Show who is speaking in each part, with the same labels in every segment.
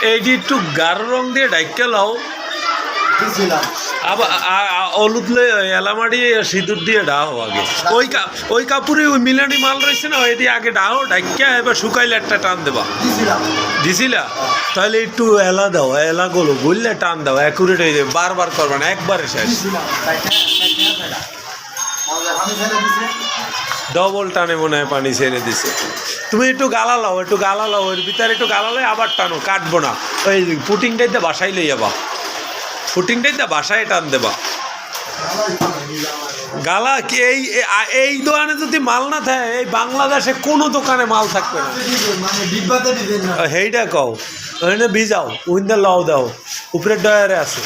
Speaker 1: এইটি একটু গাঢ় রং দিয়ে ডাইকা লাও, আবার হলুদ এলামাড়ি সিঁদুর দিয়ে ডাও আগে। ওই কাপড়ে ওই মিলানি মাল রয়েছে না, ওই দিয়ে আগে ডাও ডাইকা এবার শুকাইলে একটা টান দেবা। দিছিলা? তাহলে একটু এলা দাও, এলা গুলো বললে টান দাও, অ্যাকুরেট হয়ে যাবে। বারবার করবে না, একবারে শেষ। ডবল টানে মনে হয় পানি ছেড়ে দিছে। তুমি একটু গালা লাও, একটু গালা লাও, ওর ভিতরে একটু গালা লাই, আবার টানো, কাটবো না। ওই পুটিংটাইতে বাসায় লই যাবা, পুটিংটাইতে বাসায় টান দেবা। গালা কি এই দোকানে যদি মাল না থাকে, এই বাংলাদেশে কোনো দোকানে মাল থাকবে না। সেইটা কও, ওখানে ভিজাও, উইন্দা লাও দাও, উপরে ডয়ারে আছে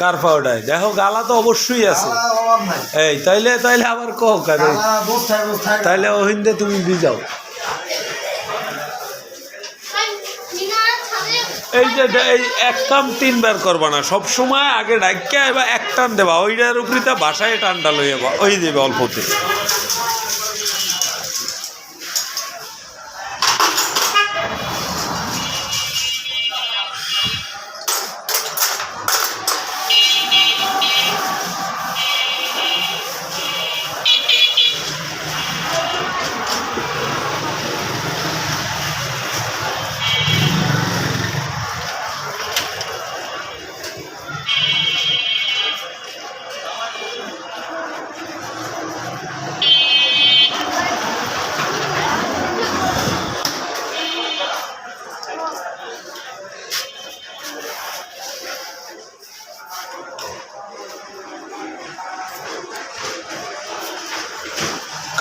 Speaker 1: কার পাউডার। দেখো গালা তো অবশ্যই আছে। এই তাইলে তাইলে আবার কও কেন, তাইলে ওহিন্দে তুমি ভিজাও। এই যে এই এক টান তিনবার করবা না, সব সময় আগে ডাক্কা এবার এক টান দেবা, ওইটার উপরে তা বাসায় টানটা লই যাবা, ওই দেবে অল্পতে।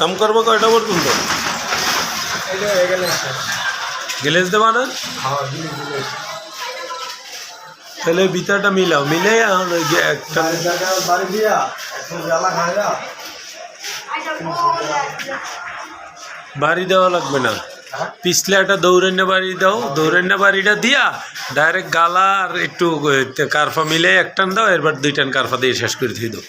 Speaker 1: কাম করবো কয়টা পর্যন্ত? গ্লেজ দেবা না? তাহলে ভিতরটা মিলাও, মিলে এখন ওই যে একটা বাড়ি দেওয়া লাগবে না, পিছলে একটা দৌড়ান্না বাড়ি দাও, দৌড়ান্না বাড়িটা দিয়া ডাইরেক্ট গালা আর একটু কারফা মিলে এক টান দাও, এরপর দুই টান কারফা দিয়ে শেষ করে দিয়ে দাও।